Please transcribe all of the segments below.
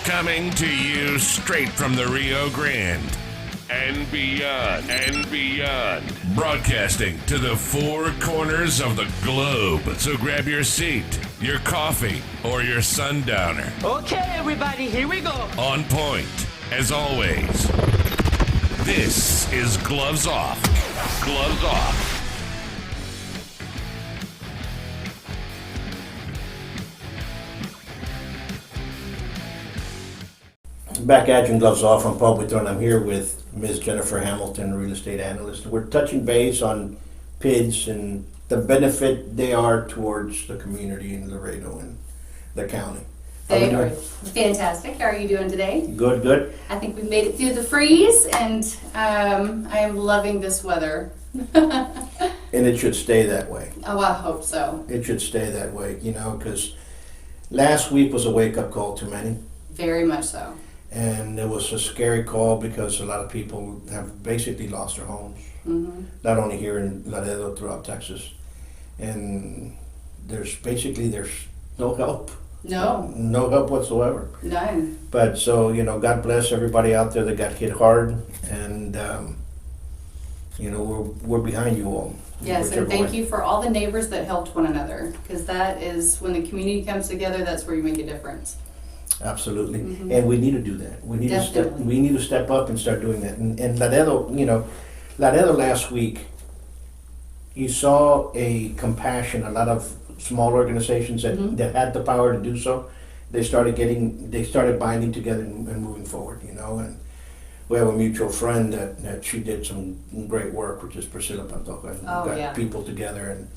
Coming to you straight from the Rio Grande and beyond. Broadcasting to the four corners of the globe. So grab your seat, your coffee, or your sundowner. Okay, everybody, here we go. On point, as always. This is Gloves Off. Gloves Off. Back at you in Gloves Off. I'm Paul Buitrón. I'm here with Ms. Jennifer Hamilton, real estate analyst. We're touching base on PIDs and the benefit they are towards the community in Laredo and the county. How They we are doing? fantastic. How are you doing today? Good, good. I think we've made it through the freeze, and I am loving this weather. And it should stay that way. Oh, I hope so. It should stay that way, because last week was a wake-up call to many. Very much so. And it was a scary call because a lot of people have basically lost their homes. Mm-hmm. Not only here in Laredo, throughout Texas. And there's no help. No, No help whatsoever. none. But so, God bless everybody out there that got hit hard. And, we're behind you all. Yes, whichever and thank way. you for all the neighbors that helped one another, because that is when the community comes together. That's where you make a difference. Absolutely. Mhm. And we need to do that. We need Definitely. to step up and start doing that. And Laredo, Laredo last week, you saw a compassion, a lot of small organizations Mhm. that had the power to do so. They started binding together and moving forward, and we have a mutual friend that she did some great work, which is Priscilla Pantoja, and Oh, got yeah. people together, and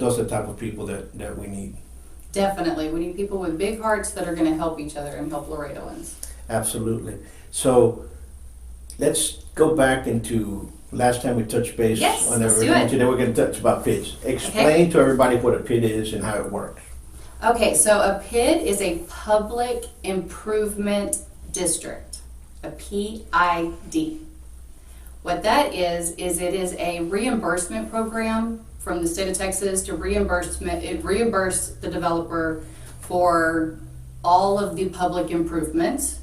those are the type of people that we need. Definitely. We need people with big hearts that are going to help each other and help Laredoans. Absolutely. So let's go back into last time we touched base Yes, on let's do everything. it. Today we're going to touch about PIDs. Explain to everybody what a PID is and how it works. Okay, so a PID is a Public Improvement District, a PID. What that is it is a reimbursement program from the state of Texas to reimburse the developer for all of the public improvements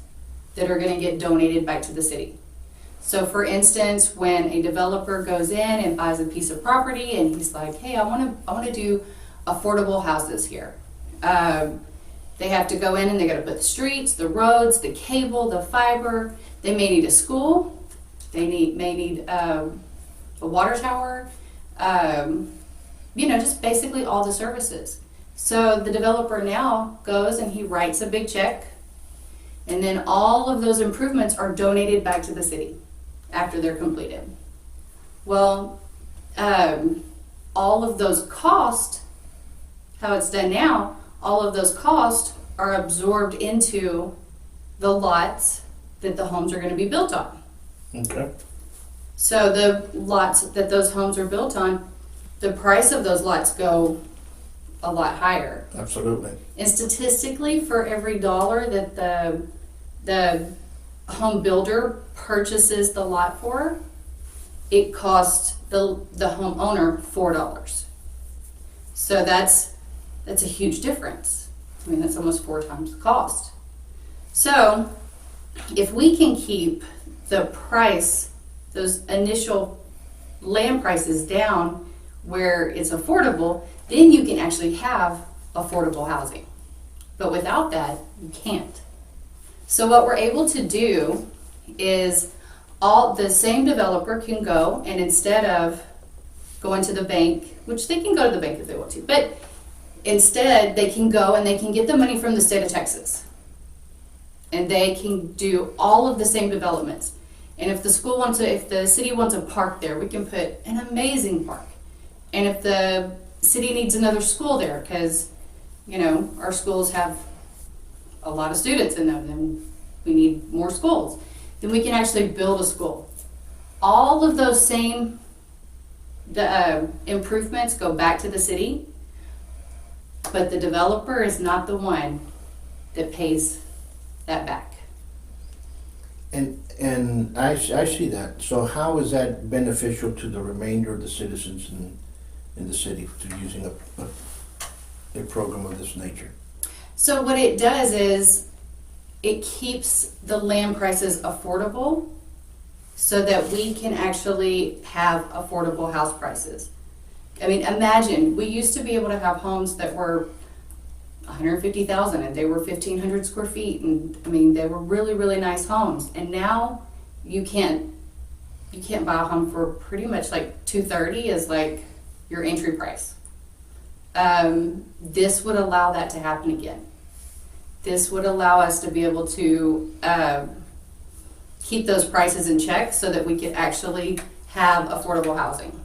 that are going to get donated back to the city. So for instance, when a developer goes in and buys a piece of property and he's like, hey, I want to do affordable houses here. They have to go in and they got to put the streets, the roads, the cable, the fiber. They may need a school. They may need a water tower. Just basically all the services. So the developer now goes and he writes a big check, and then all of those improvements are donated back to the city after they're completed. Well, all of those costs, how it's done now, all of those costs are absorbed into the lots that the homes are going to be built on. Okay. So the lots that those homes are built on, the price of those lots go a lot higher. Absolutely. And statistically, for every dollar that the home builder purchases the lot for, it costs the homeowner $4. So that's a huge difference. I mean, that's almost 4 times the cost. So if we can keep the price, those initial land prices down where it's affordable, then you can actually have affordable housing. But without that, you can't. So what we're able to do is the same developer can go, and instead of going to the bank, which they can go to the bank if they want to, but instead they can go and they can get the money from the state of Texas. And they can do all of the same developments. And if the city wants a park there, we can put an amazing park. And if the city needs another school there, because, our schools have a lot of students in them, and we need more schools, then we can actually build a school. All of those same improvements go back to the city, but the developer is not the one that pays that back. And I see that. So how is that beneficial to the remainder of the citizens in the city to using a program of this nature? So what it does is it keeps the land prices affordable so that we can actually have affordable house prices. I mean, imagine, we used to be able to have homes that were 150,000 and they were 1,500 square feet, and I mean, they were really, really nice homes. And now you can't buy a home for pretty much like 230 is like your entry price. This would allow that to happen again. This would allow us to be able to keep those prices in check so that we could actually have affordable housing.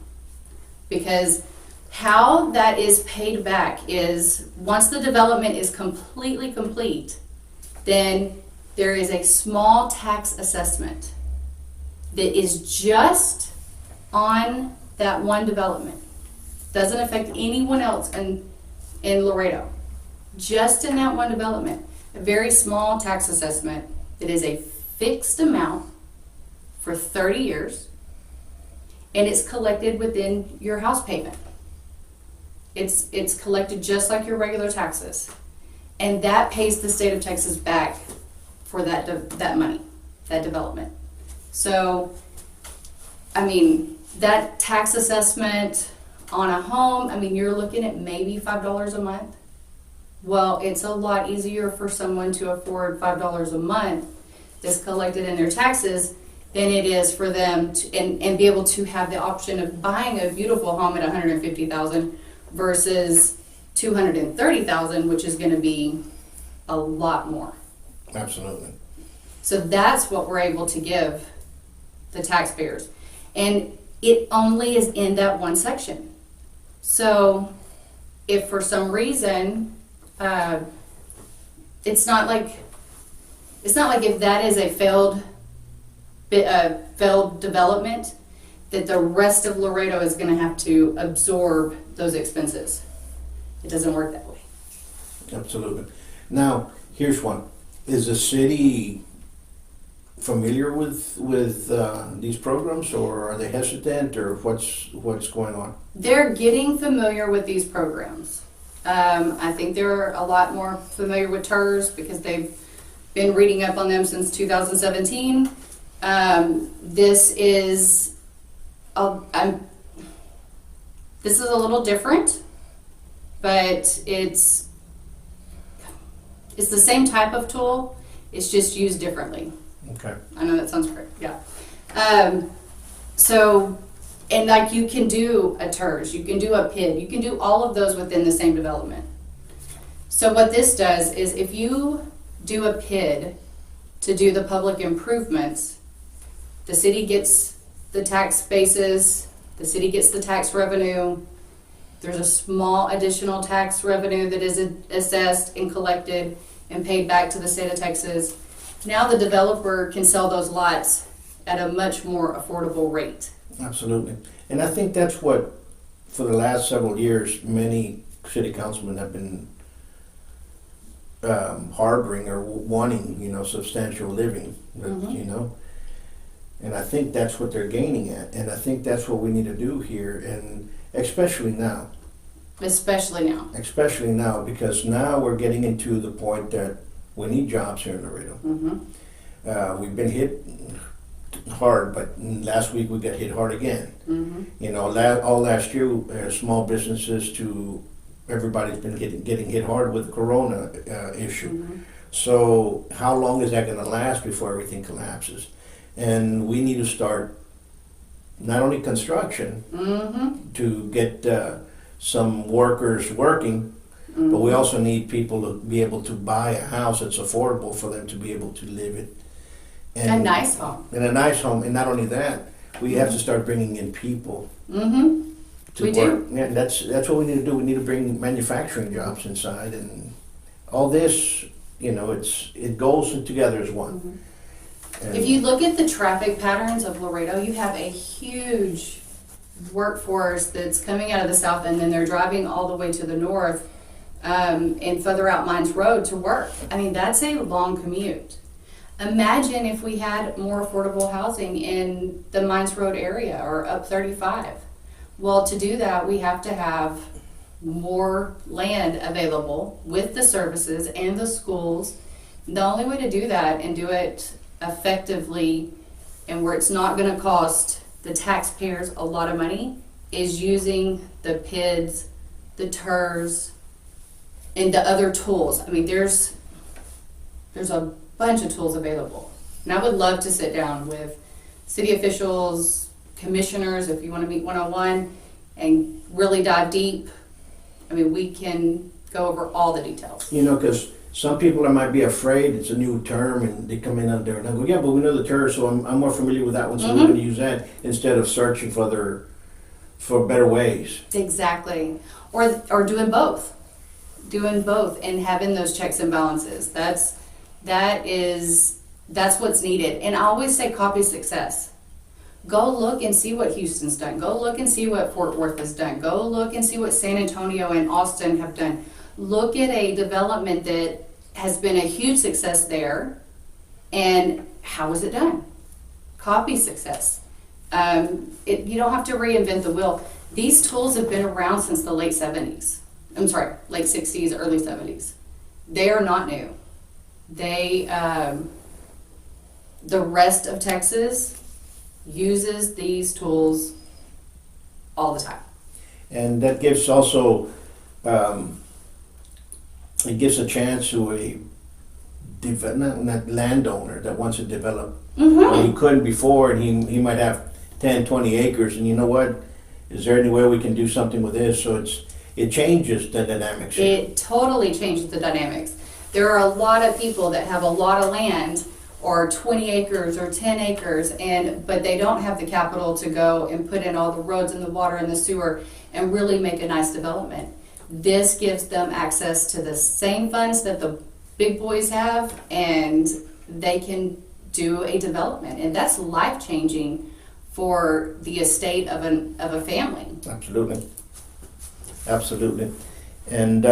Because how that is paid back is once the development is completely complete, then there is a small tax assessment that is just on that one development. Doesn't affect anyone else in Laredo. Just in that one development. A very small tax assessment that is a fixed amount for 30 years, and it's collected within your house payment. It's collected just like your regular taxes, and that pays the state of Texas back for that money, that development. So, I mean, that tax assessment on a home, I mean, you're looking at maybe $5 a month. Well, it's a lot easier for someone to afford $5 a month that's collected in their taxes than it is for them to, and be able to have the option of buying a beautiful home at $150,000 versus $230,000, which is going to be a lot more. Absolutely. So that's what we're able to give the taxpayers, and it only is in that one section. So if for some reason it's not like if that is a failed development, that the rest of Laredo is going to have to absorb those expenses. It doesn't work that way. Absolutely. Now, here's one. Is the city familiar with these programs, or are they hesitant, or what's going on? They're getting familiar with these programs. I think they're a lot more familiar with TERS because they've been reading up on them since 2017. This is a little different, but it's the same type of tool. It's just used differently. Okay. I know that sounds correct. Yeah. And like you can do a TERS, you can do a PID, you can do all of those within the same development. So what this does is if you do a PID to do the public improvements, the city gets the tax bases, the city gets the tax revenue, there's a small additional tax revenue that is assessed and collected and paid back to the state of Texas. Now the developer can sell those lots at a much more affordable rate. Absolutely. And I think that's what, for the last several years, many city councilmen have been harboring or wanting, substantial living, and I think that's what they're gaining at, and I think that's what we need to do here, and especially now. Especially now, because now we're getting into the point that we need jobs here in Laredo. Mm-hmm. We've been hit hard, but last week we got hit hard again. Mm-hmm. All last year, small businesses to everybody's been getting hit hard with the corona issue. Mm-hmm. So how long is that going to last before everything collapses? And we need to start not only construction Mm-hmm. to get some workers working, Mm-hmm. but we also need people to be able to buy a house that's affordable for them to be able to live it. And A nice home. And a nice home. And not only that, we have to start bringing in people Mm-hmm. to We work. do. Yeah, that's what we need to do. We need to bring manufacturing jobs inside, and all this, it goes together as one. Mm-hmm. And If you look at the traffic patterns of Laredo, you have a huge workforce that's coming out of the south, and then they're driving all the way to the north and further out Mines Road to work. I mean, that's a long commute. Imagine if we had more affordable housing in the Mines Road area or up 35. Well, to do that, we have to have more land available with the services and the schools The only way to do that and do it effectively and where it's not going to cost the taxpayers a lot of money is using the PIDs, the TERS, and the other tools. I mean, there's a bunch of tools available. And I would love to sit down with city officials, commissioners, if you want to meet one-on-one and really dive deep. I mean, we can go over all the details. You know, because some people that might be afraid it's a new term and they come in out there and I go, yeah, but we know the term, so I'm more familiar with that one, so we're going to use that instead of searching for better ways. Exactly. Or doing both. Doing both and having those checks and balances. That's what's needed. And I always say copy success. Go look and see what Houston's done. Go look and see what Fort Worth has done. Go look and see what San Antonio and Austin have done. Look at a development that has been a huge success there, and how was it done? Copy success. You don't have to reinvent the wheel. These tools have been around since the late 70s. I'm sorry, late 60s, early 70s. They are not new. The rest of Texas uses these tools all the time. And that gives also, it gives a chance to a not landowner that wants to develop. Well, he couldn't before, and he might have 10, 20 acres, and you know what? Is there any way we can do something with this? So it changes the dynamics. It totally changes the dynamics. There are a lot of people that have a lot of land or 20 acres or 10 acres, but they don't have the capital to go and put in all the roads and the water and the sewer and really make a nice development. This gives them access to the same funds that the big boys have, and they can do a development, and that's life-changing for the estate of a family. Absolutely. And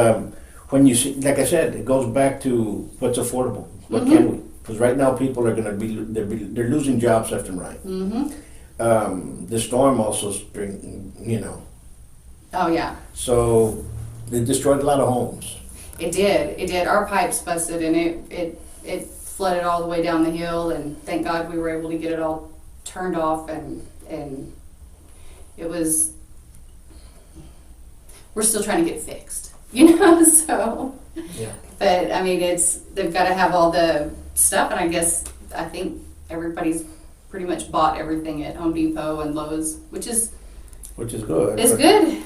when you see, like I said, it goes back to what's affordable. What can we? Because right now people are going to they're losing jobs left and right. The storm also Oh yeah. So it destroyed a lot of homes. It did. Our pipes busted, and it flooded all the way down the hill, and thank God we were able to get it all turned off, and it was, we're still trying to get fixed, so. Yeah. But I mean, they've got to have all the stuff, and I think everybody's pretty much bought everything at Home Depot and Lowe's, which is good. It's good,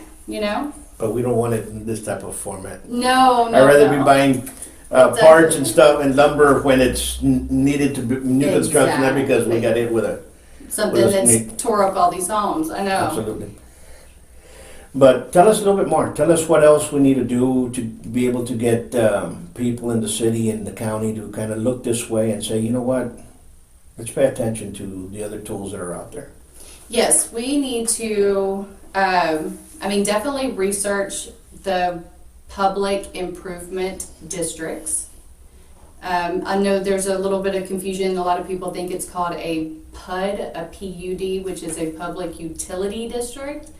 But we don't want it in this type of format. No. I'd rather be buying parts and stuff and lumber when it's needed to be new construction, not because we got hit with something that's tore up all these homes. I know. Absolutely. But tell us a little bit more. Tell us what else we need to do to be able to get people in the city and the county to kind of look this way and say, you know what, let's pay attention to the other tools that are out there. Yes, we need to, definitely research the public improvement districts. I know there's a little bit of confusion. A lot of people think it's called a PUD, a PUD, which is a public utility district,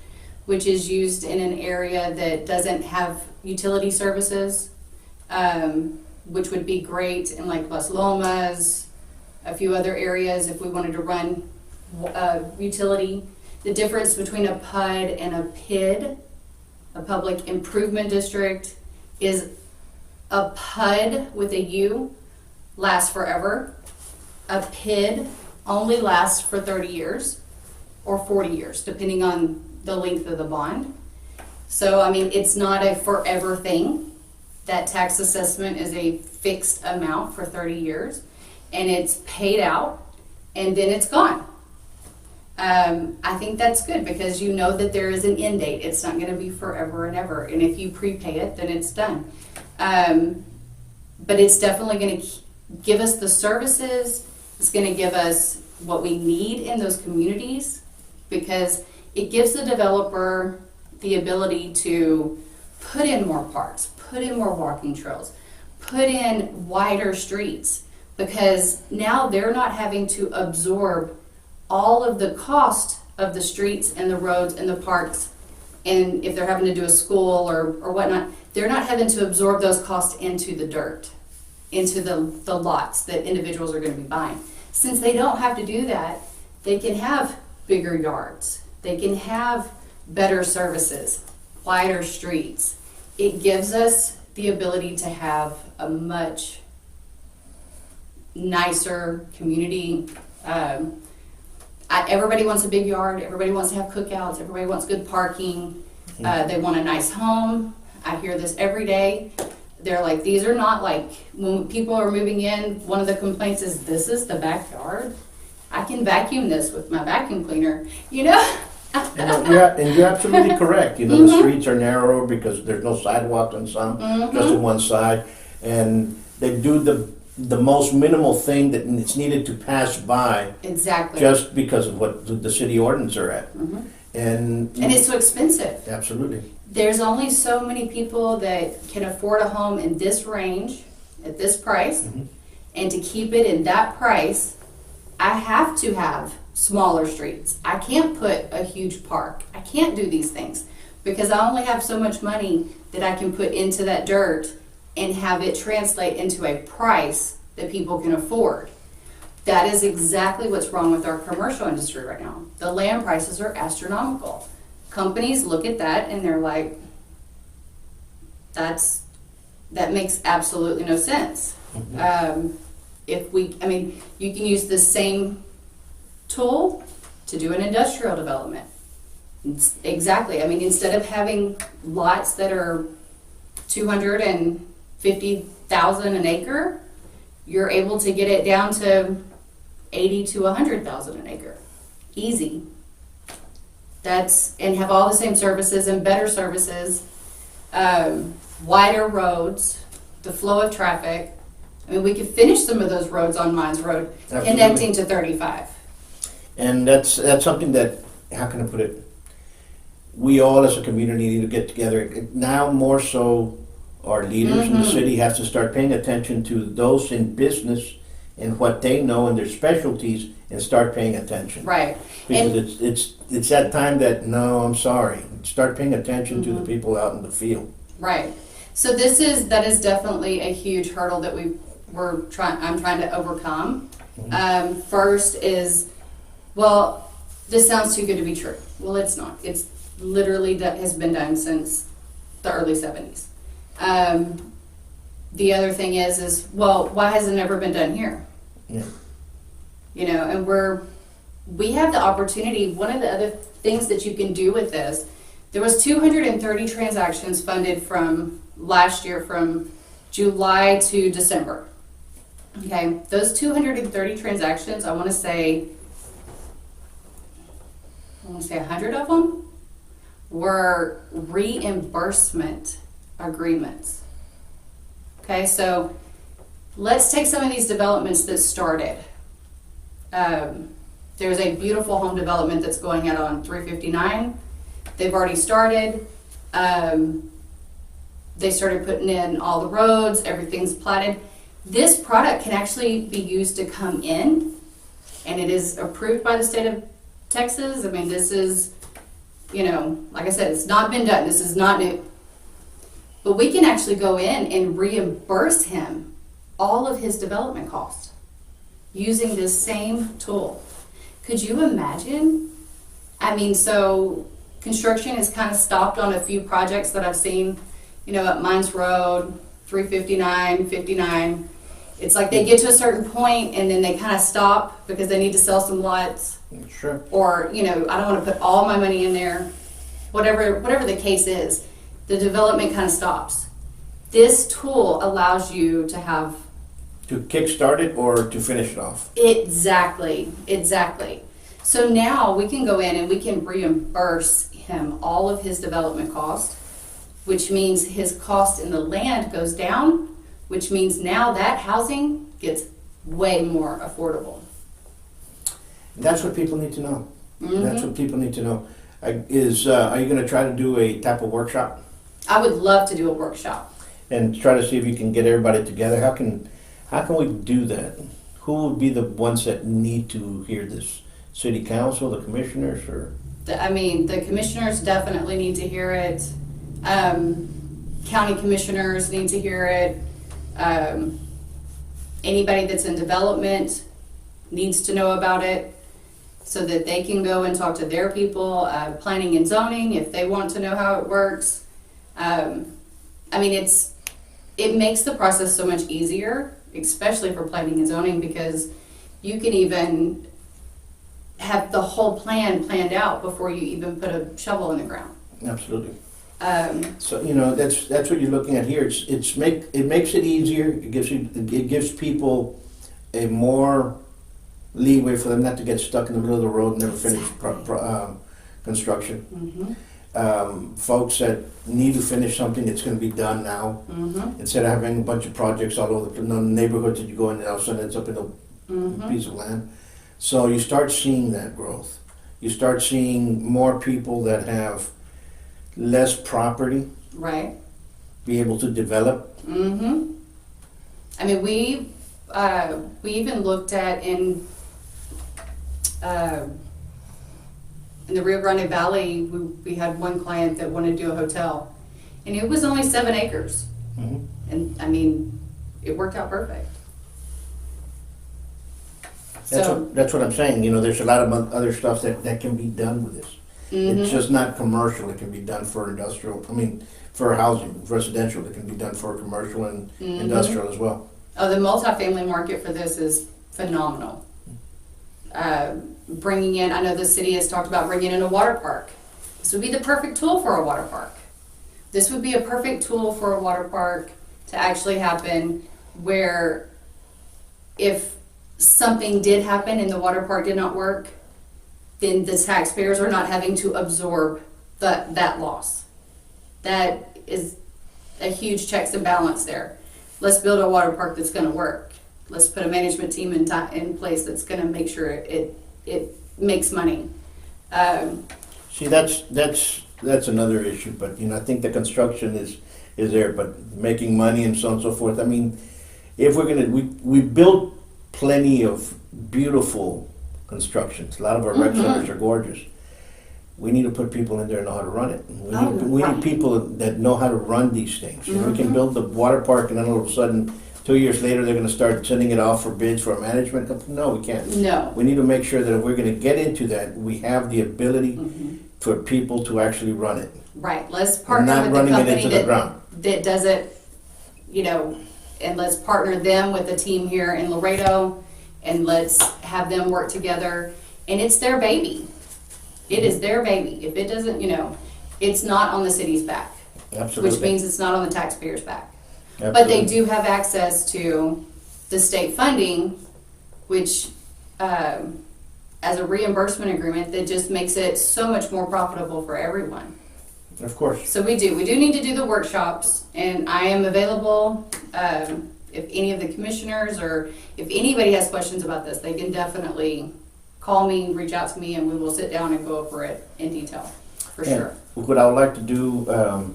which is used in an area that doesn't have utility services, which would be great in like Las Lomas, a few other areas if we wanted to run utility. The difference between a PUD and a PID, a public improvement district, is a PUD with a U lasts forever. A PID only lasts for 30 years or 40 years, depending on the length of the bond. So, it's not a forever thing. That tax assessment is a fixed amount for 30 years, and it's paid out, and then it's gone. I think that's good because you know that there is an end date. It's not going to be forever and ever, and if you prepay it, then it's done. But it's definitely going to give us the services. It's going to give us what we need in those communities, because it gives the developer the ability to put in more parks, put in more walking trails, put in wider streets, because now they're not having to absorb all of the cost of the streets and the roads and the parks, and if they're having to do a school or whatnot, they're not having to absorb those costs into the dirt. into the lots that individuals are going to be buying. Since they don't have to do that, they can have bigger yards. They can have better services, wider streets. It gives us the ability to have a much nicer community. Everybody wants a big yard. Everybody wants to have cookouts. Everybody wants good parking. They want a nice home. I hear this every day. They're like, these are not like, when people are moving in, one of the complaints is, this is the backyard. I can vacuum this with my vacuum cleaner, you know? And you're absolutely correct. You know, the streets are narrower because there's no sidewalk on some, just on one side. And they do the most minimal thing that it's needed to pass by. Exactly. Just because of what the city ordinance are at. And it's so expensive. Absolutely. There's only so many people that can afford a home in this range, at this price. And to keep it in that price, I have to have smaller streets. I can't put a huge park. I can't do these things because I only have so much money that I can put into that dirt and have it translate into a price that people can afford. That is exactly what's wrong with our commercial industry right now. The land prices are astronomical. Companies look at that and they're like, that makes absolutely no sense. You can use the same tool to do an industrial development. Exactly. I mean, instead of having lots that are 250,000 an acre, you're able to get it down to 80 to 100,000 an acre. Easy. And have all the same services and better services, wider roads, the flow of traffic. I mean, we could finish some of those roads on Mines Road, Absolutely. connecting to 35. And that's something that, how can I put it? We all as a community need to get together. Now more so, our leaders in the city have to start paying attention to those in business and what they know and their specialties and start paying attention. Right. Because it's that time that, no, I'm sorry. Start paying attention to the people out in the field. Right. So that is definitely a huge hurdle that I'm trying to overcome. First is, well, this sounds too good to be true. Well, it's not. It's literally that has been done since the early 70s. The other thing is, well, why has it never been done here? Yeah. You know, and we have the opportunity. One of the other things that you can do with this, there was 230 transactions funded from last year from July to December. Okay, those 230 transactions, I want to say 100 of them were reimbursement agreements. Okay, so let's take some of these developments that started. There's a beautiful home development that's going out on 359. They've already started. They started putting in all the roads, everything's platted. This product can actually be used to come in, and it is approved by the state of Texas. I mean, this is, like I said, it's not been done. This is not new. But we can actually go in and reimburse him all of his development costs using this same tool. Could you imagine? I mean, so construction has kind of stopped on a few projects that I've seen, at Mines Road, 359, 59. It's like they get to a certain point and then they kind of stop because they need to sell some lots. Sure. Or, I don't want to put all my money in there. Whatever the case is, the development kind of stops. This tool allows you to have... To kickstart it or to finish it off. Exactly. So now we can go in and we can reimburse him all of his development costs, which means his cost in the land goes down, which means now that housing gets way more affordable. That's what people need to know. That's what people need to know. Are you going to try to do a type of workshop? I would love to do a workshop. And try to see if you can get everybody together. How can we do that? Who would be the ones that need to hear this? City council, the commissioners, or? The commissioners definitely need to hear it. County commissioners need to hear it. Anybody that's in development needs to know about it so that they can go and talk to their people, planning and zoning, if they want to know how it works. I mean, it makes the process so much easier, especially for planning and zoning, because you can even have the whole plan planned out before you even put a shovel in the ground. Absolutely. So that's what you're looking at here. It makes it easier. It gives people a more leeway for them not to get stuck in the middle of the road and never finish construction. Mm-hmm. Folks that need to finish something that's going to be done now, Mm-hmm. instead of having a bunch of projects all over the neighborhoods that you go in and all of a sudden it's up in a Mm-hmm. piece of land. So you start seeing that growth. You start seeing more people that have less property Right. be able to develop. Mm-hmm. I mean, we even looked at in the Rio Grande Valley, we had one client that wanted to do a hotel, and it was only 7 acres. Mhm. And I mean, it worked out perfect. That's what I'm saying. There's a lot of other stuff that can be done with this. It's just not commercial. It can be done for industrial. I mean, for housing, residential. It can be done for commercial and industrial as well. Oh, the multifamily market for this is phenomenal. Bringing in, I know the city has talked about bringing in a water park. This would be the perfect tool for a water park. This would be a perfect tool for a water park to actually happen, where if something did happen and the water park did not work, then the taxpayers are not having to absorb that loss. That is a huge checks and balance there. Let's build a water park that's going to work. Let's put a management team in place that's going to make sure it makes money. See, that's another issue. But I think the construction is there, but making money and so on and so forth. I mean, if we're we built plenty of beautiful constructions. A lot of our rec centers are gorgeous. We need to put people in there and know how to run it. We need people that know how to run these things. We can build the water park and then all of a sudden, 2 years later, they're going to start sending it off for bids for a management company. No, we can't. No. We need to make sure that if we're going to get into that, we have the ability for people to actually run it. Right. Let's And partner not with the running it company into the ground. that does it, and let's partner them with the team here in Laredo, and let's have them work together. And it's their baby. It is their baby. If it doesn't, it's not on the city's back. Absolutely. Which means it's not on the taxpayer's back. Absolutely. But they do have access to the state funding, which, as a reimbursement agreement, that just makes it so much more profitable for everyone. Of course. So we do need to do the workshops, and I am available. If any of the commissioners or if anybody has questions about this, they can definitely call me, reach out to me, and we will sit down and go over it in detail, for sure. What I would like to do,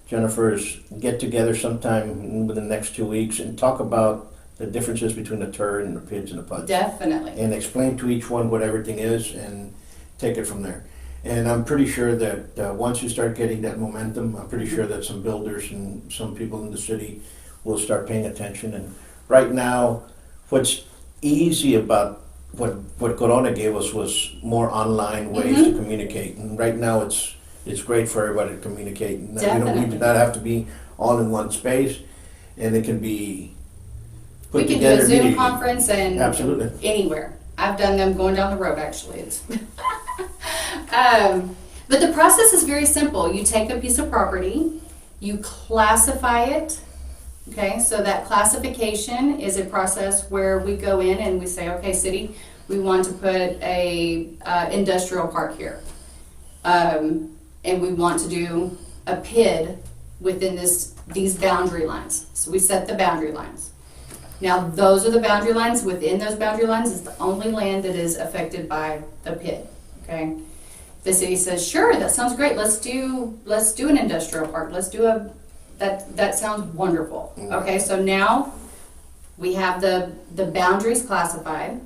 Jennifer, is get together sometime within the next 2 weeks and talk about the differences between the turd and the pids and the puds. Definitely. And explain to each one what everything is and take it from there. And I'm pretty sure that once you start getting that momentum, I'm pretty sure that some builders and some people in the city will start paying attention. And right now, what's easy about what Corona gave us was more online ways to communicate. And right now, it's great for everybody to communicate. And we do not have to be all in one space, and it can be put We can do together a Zoom immediately. conference and Absolutely. anywhere. I've done them going down the road, actually. It's but the process is very simple. You take a piece of property, you classify it. Okay, so that classification is a process where we go in and we say, okay, city, we want to put a industrial park here. And we want to do a PID within these boundary lines. So we set the boundary lines. Now, those are the boundary lines. Within those boundary lines is the only land that is affected by the PID. Okay, the city says, sure, that sounds great. Let's do an industrial park. Let's do that sounds wonderful. Okay, so now we have the boundaries classified.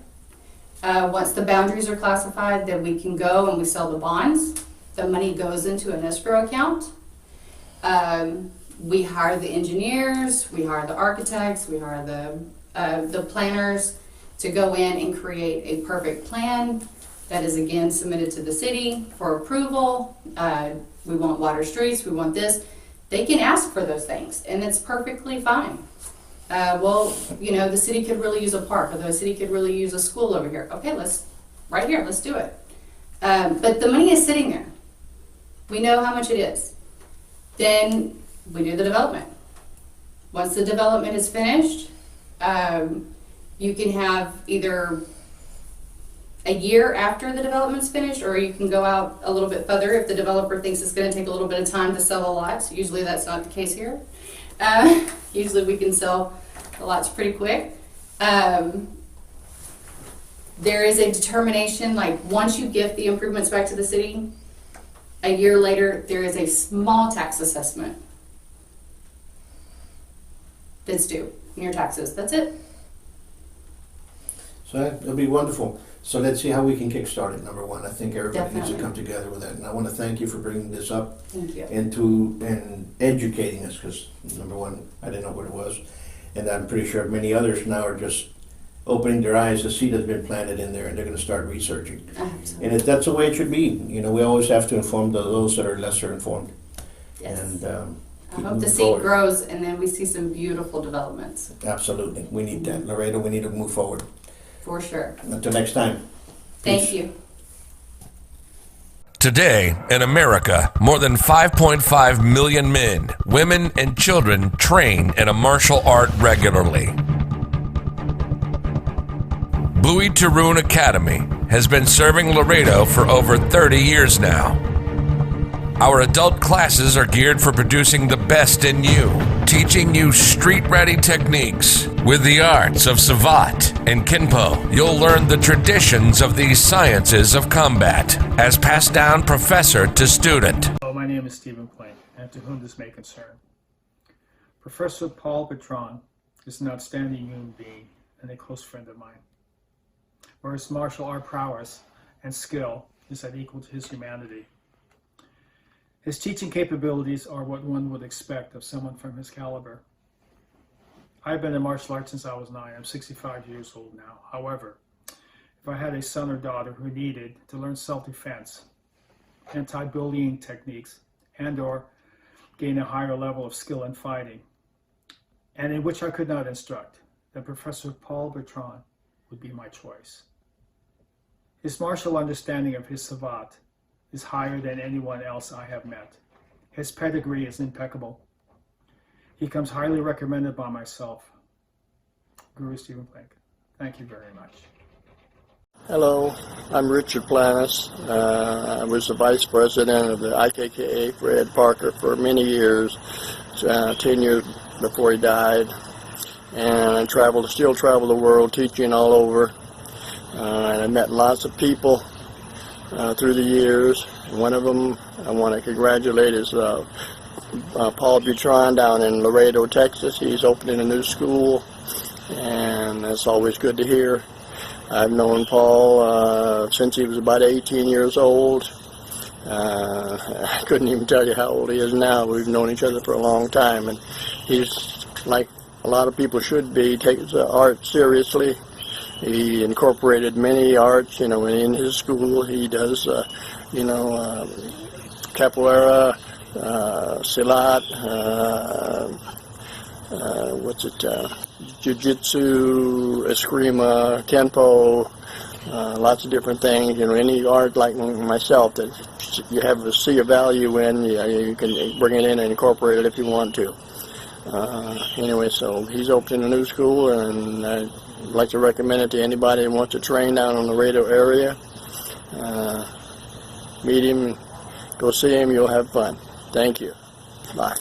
Once the boundaries are classified, then we can go and we sell the bonds. The money goes into an escrow account. We hire the engineers, we hire the architects, we hire the planners to go in and create a perfect plan that is again submitted to the city for approval. We want water streets, we want this. They can ask for those things, and it's perfectly fine. Well, you know, the city could really use a park, or the city could really use a school over here. Okay, let's do it. But the money is sitting there. We know how much it is. Then we do the development. Once the development is finished, you can have either a year after the development's finished, or you can go out a little bit further if the developer thinks it's going to take a little bit of time to sell the lots. Usually that's not the case here. Usually we can sell the lots pretty quick. There is a determination, like once you give the improvements back to the city, a year later there is a small tax assessment that's due in your taxes. That's it. So it'll be wonderful. So let's see how we can kickstart it, number one. I think everybody needs to Definitely. come together with that. And I want to thank you for bringing this up Thank you. and educating us, because number one, I didn't know what it was. And I'm pretty sure many others now are just opening their eyes. The seed has been planted in there and they're going to start researching. Absolutely. And that's the way it should be. You know, we always have to inform those that are lesser informed. Yes. And I keep hope the moving seed forward. grows and then we see some beautiful developments. Absolutely. We need that. Laredo, we need to move forward. For sure. Until next time. Thank Peace. you. Today, in America, more than 5.5 million men, women, and children train in a martial art regularly. Buitrón Academy has been serving Laredo for over 30 years now. Our adult classes are geared for producing the best in you, teaching you street-ready techniques. With the arts of Savate and Kenpo, you'll learn the traditions of these sciences of combat, as passed down professor to student. Hello, my name is Stephen Plain, and to whom this may concern. Professor Paul Buitrón is an outstanding human being and a close friend of mine, where his martial art prowess and skill is at equal to his humanity. His teaching capabilities are what one would expect of someone from his caliber. I've been in martial arts since I was 9. I'm 65 years old now. However, if I had a son or daughter who needed to learn self-defense, anti-bullying techniques, and/or gain a higher level of skill in fighting, and in which I could not instruct, then Professor Paul Buitrón would be my choice. His martial understanding of his savate is higher than anyone else I have met. His pedigree is impeccable. He comes highly recommended by myself. Guru Stephen Plank. Thank you very much. Hello, I'm Richard Planis. I was the vice president of the IKKA for Ed Parker for many years, 10 years before he died. And I still travel the world teaching all over. And I met lots of people through the years. One of them I want to congratulate is Paul Buitrón down in Laredo, Texas. He's opening a new school, and that's always good to hear. I've known Paul since he was about 18 years old. I couldn't even tell you how old he is now. We've known each other for a long time, and he's like a lot of people should be, takes art seriously. He incorporated many arts, in his school. He does, capoeira, silat, jiu-jitsu, eskrima, kenpo, lots of different things. Any art like myself that you have to see a value in, you can bring it in and incorporate it if you want to. Anyway, so he's opening a new school, and I'd like to recommend it to anybody who wants to train down in the Laredo area. Meet him, go see him, you'll have fun. Thank you. Bye.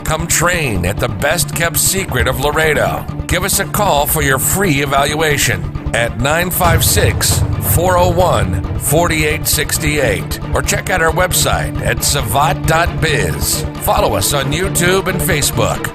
Come train at the best kept secret of Laredo. Give us a call for your free evaluation at 956-401-4868 or check out our website at savate.biz. Follow us on YouTube and Facebook.